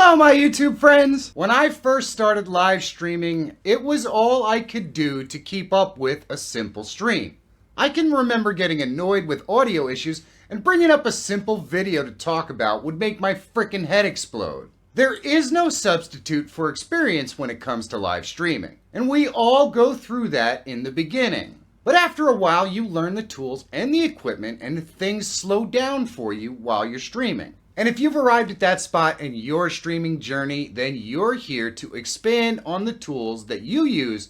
Hello, my YouTube friends! When I first started live streaming, it was all I could do to keep up with a simple stream. I can remember getting annoyed with audio issues, and bringing up a simple video to talk about would make my frickin' head explode. There is no substitute for experience when it comes to live streaming, and we all go through that in the beginning. But after a while, you learn the tools and the equipment, and things slow down for you while you're streaming. And if you've arrived at that spot in your streaming journey, then you're here to expand on the tools that you use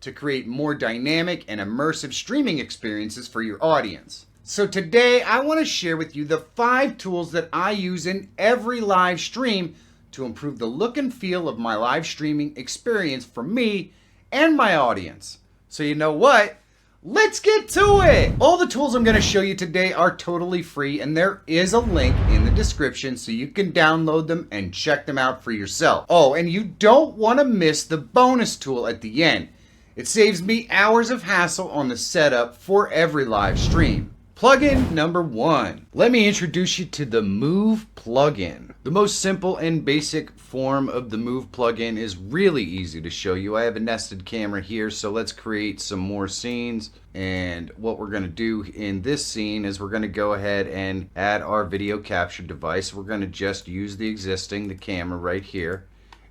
to create more dynamic and immersive streaming experiences for your audience. So today, I want to share with you the 5 tools that I use in every live stream to improve the look and feel of my live streaming experience for me and my audience. So you know what? Let's get to it! All the tools I'm going to show you today are totally free, and there is a link in the description so you can download them and check them out for yourself. Oh, and you don't want to miss the bonus tool at the end. It saves me hours of hassle on the setup for every live stream. Plugin number 1. Let me introduce you to the Move plugin. The most simple and basic form of the Move plugin is really easy to show you. I have a nested camera here, so let's create some more scenes. And what we're going to do in this scene is we're going to go ahead and add our video capture device. We're going to just use the camera right here.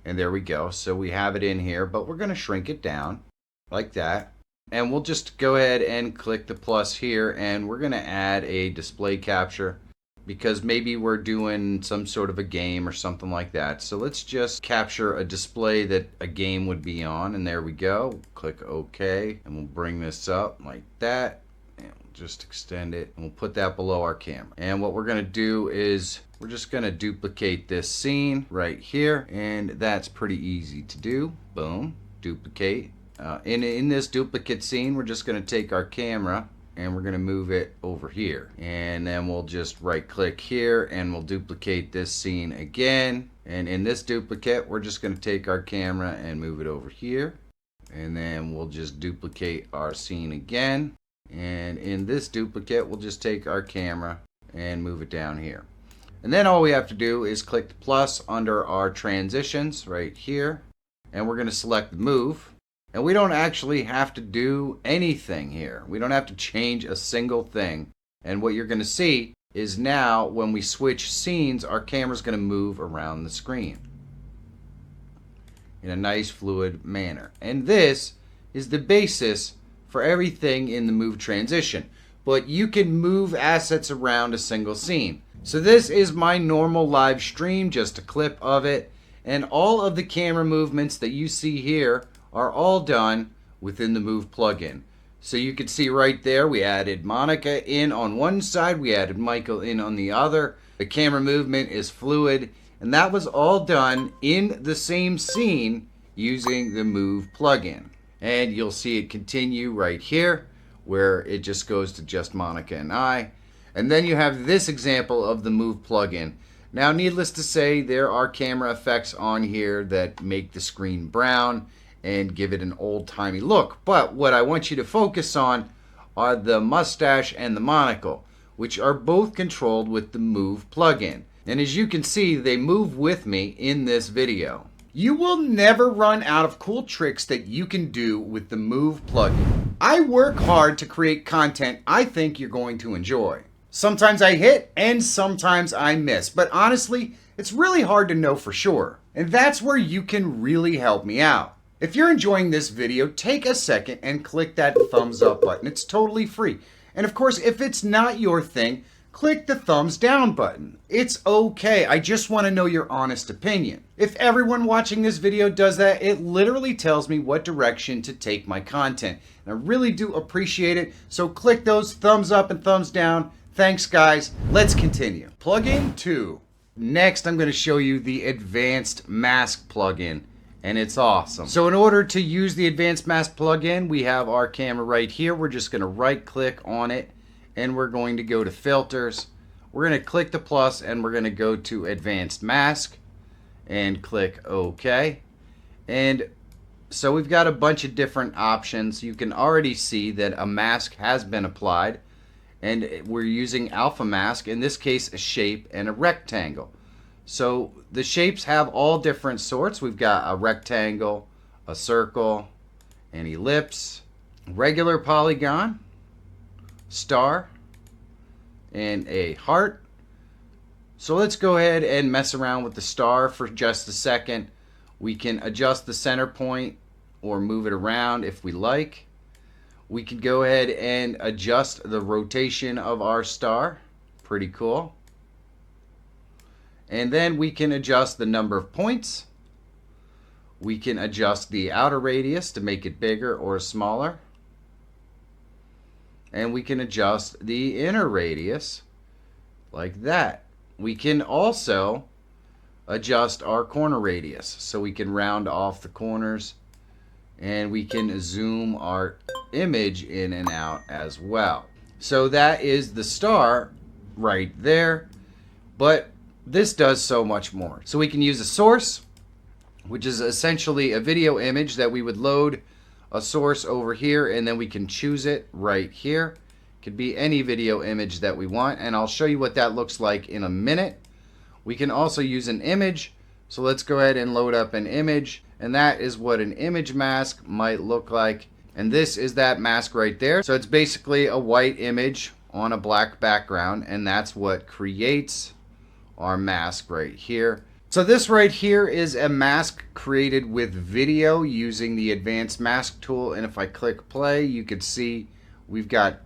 And there we go. So we have it in here, but we're going to shrink it down like that. And we'll just go ahead and click the plus here, and we're going to add a display capture because maybe we're doing some sort of a game or something like that. So let's just capture a display that a game would be on, and there we go. Click OK, and we'll bring this up like that, and we'll just extend it, and we'll put that below our camera. And what we're going to do is we're just going to duplicate this scene right here, and that's pretty easy to do. Boom, duplicate. In this duplicate scene, we're just going to take our camera and we're going to move it over here. And then we'll just right click here and we'll duplicate this scene again. And in this duplicate, we're just going to take our camera and move it over here. And then we'll just duplicate our scene again. And in this duplicate, we'll just take our camera and move it down here. And then all we have to do is click the plus under our transitions right here. And we're going to select Move. And we don't actually have to do anything here. We don't have to change a single thing. And what you're going to see is now when we switch scenes, our camera's going to move around the screen in a nice fluid manner. And this is the basis for everything in the Move transition. But you can move assets around a single scene. So this is my normal live stream, just a clip of it. And all of the camera movements that you see here are all done within the Move plugin. So you can see right there, we added Monica in on one side, we added Michael in on the other. The camera movement is fluid, and that was all done in the same scene using the Move plugin. And you'll see it continue right here, where it just goes to just Monica and I. And then you have this example of the Move plugin. Now, needless to say, there are camera effects on here that make the screen brown and give it an old-timey look. But what I want you to focus on are the mustache and the monocle, which are both controlled with the Move plugin. And as you can see, they move with me in this video. You will never run out of cool tricks that you can do with the Move plugin. I work hard to create content I think you're going to enjoy. Sometimes I hit and sometimes I miss, but honestly, it's really hard to know for sure. And that's where you can really help me out. If you're enjoying this video, take a second and click that thumbs up button. It's totally free. And of course, if it's not your thing, click the thumbs down button. It's okay. I just want to know your honest opinion. If everyone watching this video does that, it literally tells me what direction to take my content. And I really do appreciate it. So click those thumbs up and thumbs down. Thanks, guys. Let's continue. Plugin 2. Next, I'm going to show you the Advanced Mask plugin. And it's awesome. So in order to use the Advanced Mask plugin, we have our camera right here. We're just going to right click on it and we're going to go to Filters. We're going to click the plus and we're going to go to Advanced Mask and click OK. And so we've got a bunch of different options. You can already see that a mask has been applied, and we're using alpha mask, in this case a shape and a rectangle. So the shapes have all different sorts. We've got a rectangle, a circle, an ellipse, regular polygon, star, and a heart. So let's go ahead and mess around with the star for just a second. We can adjust the center point or move it around if we like. We can go ahead and adjust the rotation of our star. Pretty cool. And then we can adjust the number of points. We can adjust the outer radius to make it bigger or smaller. And we can adjust the inner radius like that. We can also adjust our corner radius, so we can round off the corners, and we can zoom our image in and out as well. So that is the star right there, but this does so much more. So we can use a source, which is essentially a video image that we would load a source over here, and then we can choose it right here. It could be any video image that we want, and I'll show you what that looks like in a minute. We can also use an image, so let's go ahead and load up an image, and that is what an image mask might look like. And this is that mask right there. So it's basically a white image on a black background, and that's what creates our mask right here. So this right here is a mask created with video using the advanced mask tool, and if I click play, you can see we've got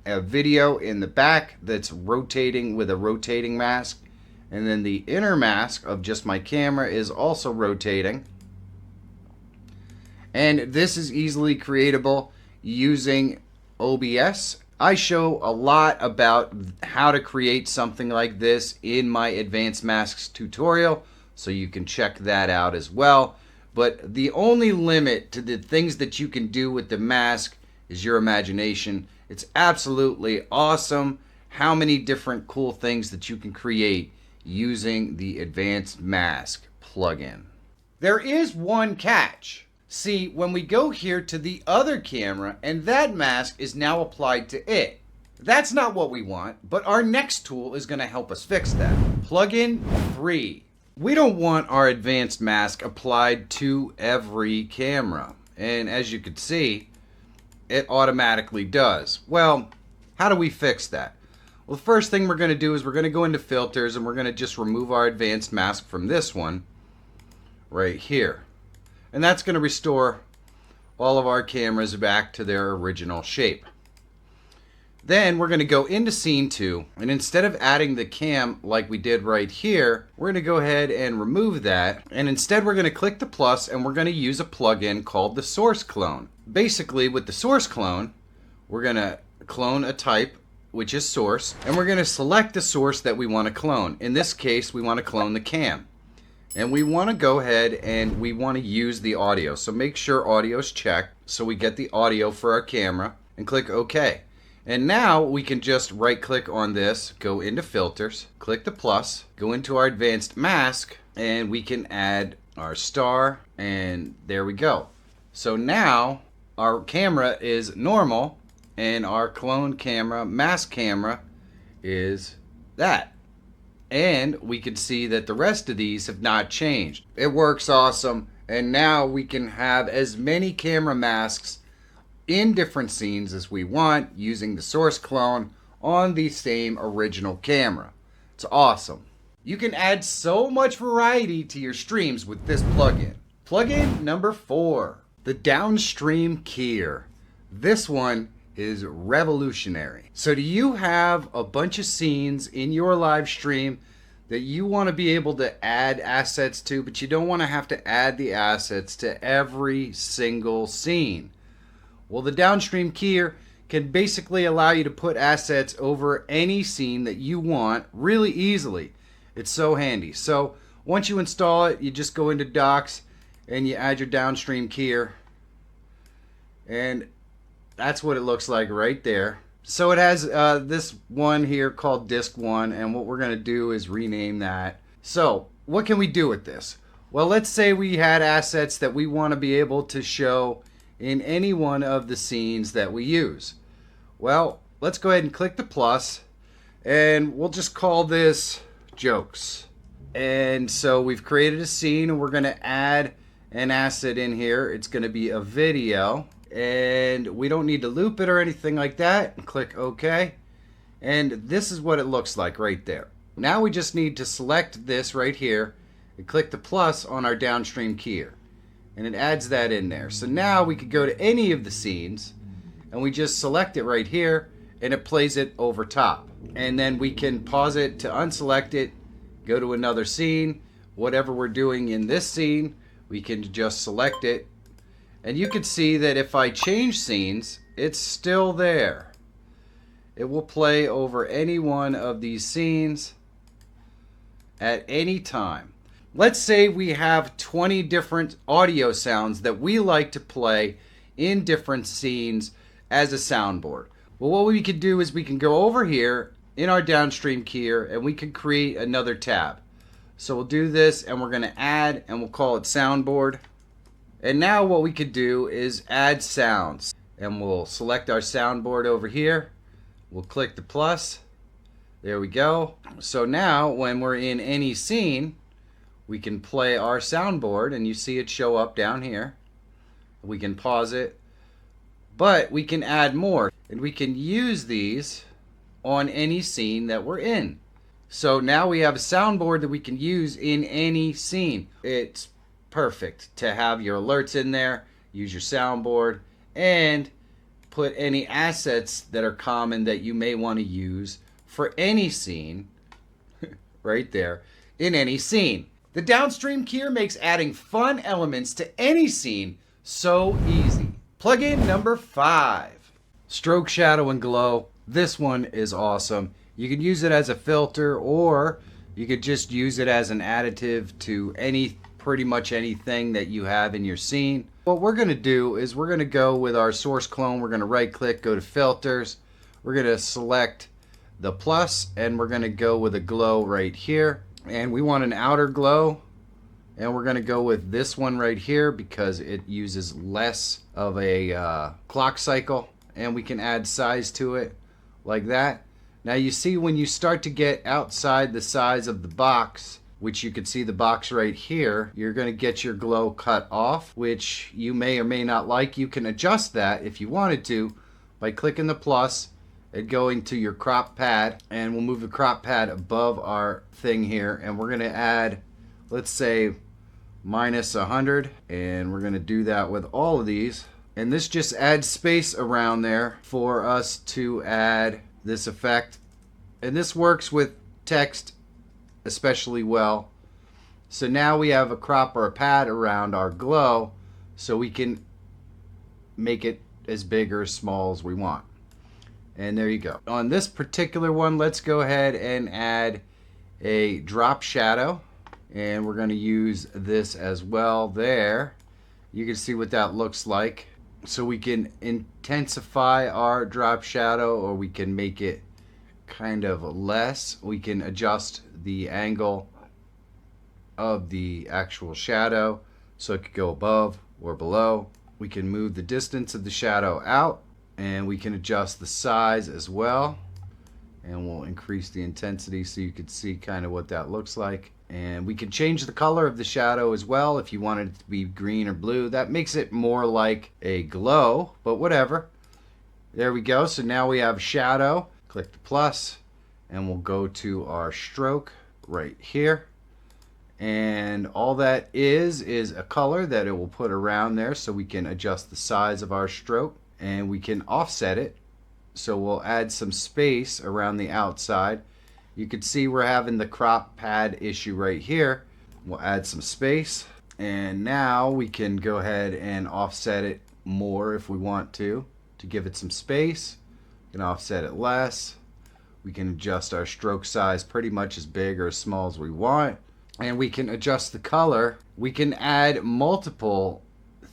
a video in the back that's rotating with a rotating mask, and then the inner mask of just my camera is also rotating. And this is easily creatable using OBS. I show a lot about how to create something like this in my advanced masks tutorial, so you can check that out as well. But the only limit to the things that you can do with the mask is your imagination. It's absolutely awesome how many different cool things that you can create using the advanced mask plugin. There is one catch. See, when we go here to the other camera, and that mask is now applied to it. That's not what we want, but our next tool is going to help us fix that. Plugin 3. We don't want our advanced mask applied to every camera. And as you can see, it automatically does. Well, how do we fix that? Well, the first thing we're going to do is we're going to go into filters, and we're going to just remove our advanced mask from this one right here. And that's going to restore all of our cameras back to their original shape. Then we're going to go into scene 2, and instead of adding the cam like we did right here, we're going to go ahead and remove that, and instead we're going to click the plus, and we're going to use a plugin called the source clone. Basically, with the source clone, we're going to clone a type, which is source, and we're going to select the source that we want to clone. In this case, we want to clone the cam. And we want to go ahead and we want to use the audio. So make sure audio is checked so we get the audio for our camera, and click OK. And now we can just right click on this, go into filters, click the plus, go into our advanced mask, and we can add our star, and there we go. So now our camera is normal, and our clone camera, mask camera, is that. And we can see that the rest of these have not changed. It works awesome. And now we can have as many camera masks in different scenes as we want using the source clone on the same original camera. It's awesome. You can add so much variety to your streams with this plugin. Plugin number 4, the downstream keyer. This one is revolutionary. So do you have a bunch of scenes in your live stream that you want to be able to add assets to, but you don't want to have to add the assets to every single scene? Well, the downstream keyer can basically allow you to put assets over any scene that you want really easily. It's so handy. So once you install it, you just go into Docs and you add your downstream keyer, and that's what it looks like right there. So it has this one here called Disk 1, and what we're going to do is rename that. So what can we do with this? Well, let's say we had assets that we want to be able to show in any one of the scenes that we use. Well, let's go ahead and click the plus, and we'll just call this jokes. And so we've created a scene, and we're going to add an asset in here. It's going to be a video, and we don't need to loop it or anything like that. Click OK. And this is what it looks like right there. Now we just need to select this right here and click the plus on our downstream keyer. And it adds that in there. So now we could go to any of the scenes and we just select it right here and it plays it over top. And then we can pause it to unselect it, go to another scene. Whatever we're doing in this scene, we can just select it. And you can see that if I change scenes, it's still there. It will play over any one of these scenes at any time. Let's say we have 20 different audio sounds that we like to play in different scenes as a soundboard. Well, what we could do is we can go over here in our downstream keyer and we can create another tab. So we'll do this and we're going to add and we'll call it soundboard. And now what we could do is add sounds. And we'll select our soundboard over here. We'll click the plus. There we go. So now when we're in any scene, we can play our soundboard and you see it show up down here. We can pause it, but we can add more and we can use these on any scene that we're in. So now we have a soundboard that we can use in any scene. It's perfect to have your alerts in there, use your soundboard, and put any assets that are common that you may want to use for any scene right there in any scene. The downstream keyer makes adding fun elements to any scene so easy. Plugin number 5. Stroke, shadow, and glow. This one is awesome. You could use it as a filter or you could just use it as an additive to pretty much anything that you have in your scene. What we're going to do is we're going to go with our source clone. We're going to right click, go to filters. We're going to select the plus and we're going to go with a glow right here. And we want an outer glow. And we're going to go with this one right here because it uses less of a clock cycle. And we can add size to it like that. Now you see when you start to get outside the size of the box, which you can see the box right here, you're going to get your glow cut off, which you may or may not like. You can adjust that if you wanted to by clicking the plus and going to your crop pad, and we'll move the crop pad above our thing here, and we're going to add, let's say, -100, and we're going to do that with all of these. And this just adds space around there for us to add this effect. And this works with text especially well. So now we have a crop or a pad around our glow so we can make it as big or as small as we want. And there you go. On this particular one, let's go ahead and add a drop shadow. And we're going to use this as well there. You can see what that looks like. So we can intensify our drop shadow or we can make it kind of less. We can adjust the angle of the actual shadow so it could go above or below. We can move the distance of the shadow out and we can adjust the size as well. And we'll increase the intensity so you can see kind of what that looks like. And we can change the color of the shadow as well if you wanted it to be green or blue. That makes it more like a glow, but whatever. There we go. So now we have shadow. Click the plus and we'll go to our stroke right here. And all that is a color that it will put around there so we can adjust the size of our stroke and we can offset it. So we'll add some space around the outside. You can see we're having the crop pad issue right here. We'll add some space. And now we can go ahead and offset it more if we want to give it some space. We can offset it less. We can adjust our stroke size pretty much as big or as small as we want. And we can adjust the color. We can add multiple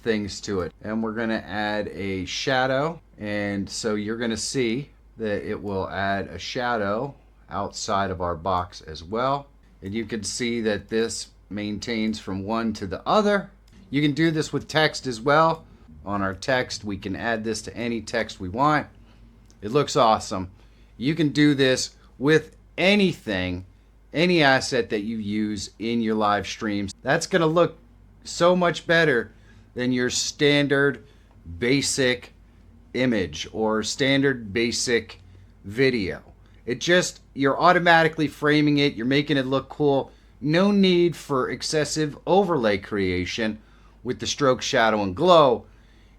things to it. And we're going to add a shadow. And so you're going to see that it will add a shadow outside of our box as well. And you can see that this maintains from one to the other. You can do this with text as well. On our text, we can add this to any text we want. It looks awesome. You can do this with anything any asset that you use in your live streams. That's going to look so much better than your standard basic image or standard basic video. You're automatically framing it, you're making it look cool. No need for excessive overlay creation with the stroke, shadow, and glow.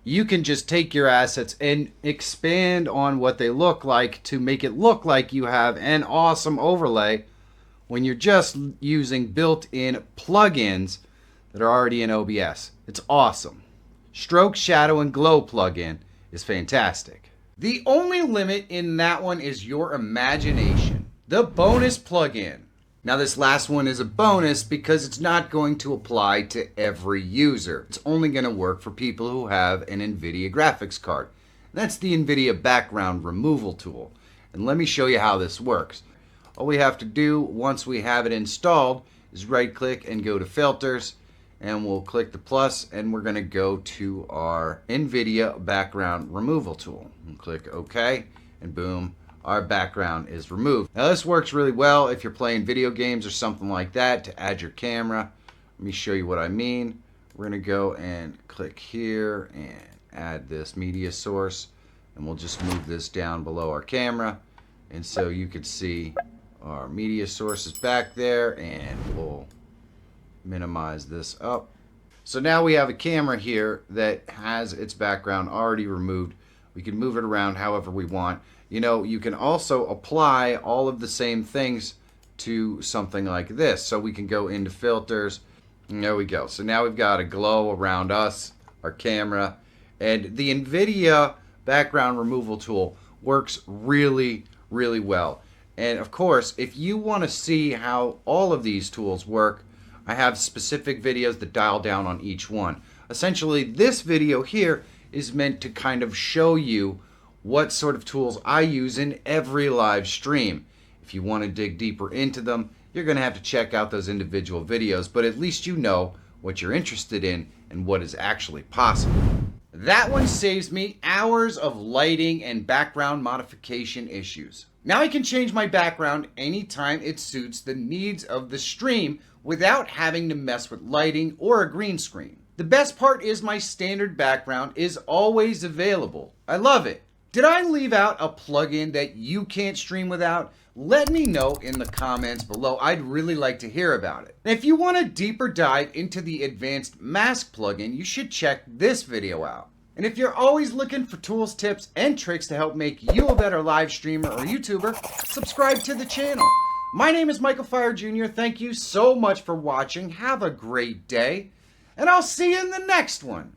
You can just take your assets and expand on what they look like to make it look like you have an awesome overlay when you're just using built-in plugins that are already in OBS. It's awesome. Stroke, shadow, and glow plugin is fantastic. The only limit in that one is your imagination. The bonus plugin. Now this last one is a bonus because it's not going to apply to every user. It's only going to work for people who have an NVIDIA graphics card. That's the NVIDIA background removal tool. And let me show you how this works. All we have to do once we have it installed is right click and go to filters, and we'll click the plus, and we're going to go to our NVIDIA background removal tool. And click OK, and boom, our background is removed. Now this works really well if you're playing video games or something like that to add your camera. Let me show you what I mean. We're going to go and click here and add this media source, and we'll just move this down below our camera, and so you can see our media source is back there, and we'll minimize this up. So now we have a camera here that has its background already removed. We can move it around however we want. You know, you can also apply all of the same things to something like this. So we can go into filters, and there we go. So now we've got a glow around us, our camera, and the NVIDIA background removal tool works really, really well. And of course, if you want to see how all of these tools work, I have specific videos that dial down on each one. Essentially, this video here is meant to kind of show you what sort of tools I use in every live stream. If you want to dig deeper into them, you're going to have to check out those individual videos, but at least you know what you're interested in and what is actually possible. That one saves me hours of lighting and background modification issues. Now I can change my background anytime it suits the needs of the stream without having to mess with lighting or a green screen. The best part is my standard background is always available. I love it. Did I leave out a plugin that you can't stream without? Let me know in the comments below. I'd really like to hear about it. And if you want a deeper dive into the advanced mask plugin, you should check this video out. And if you're always looking for tools, tips, and tricks to help make you a better live streamer or YouTuber, subscribe to the channel. My name is Michael Feyrer Jr. Thank you so much for watching. Have a great day, and I'll see you in the next one.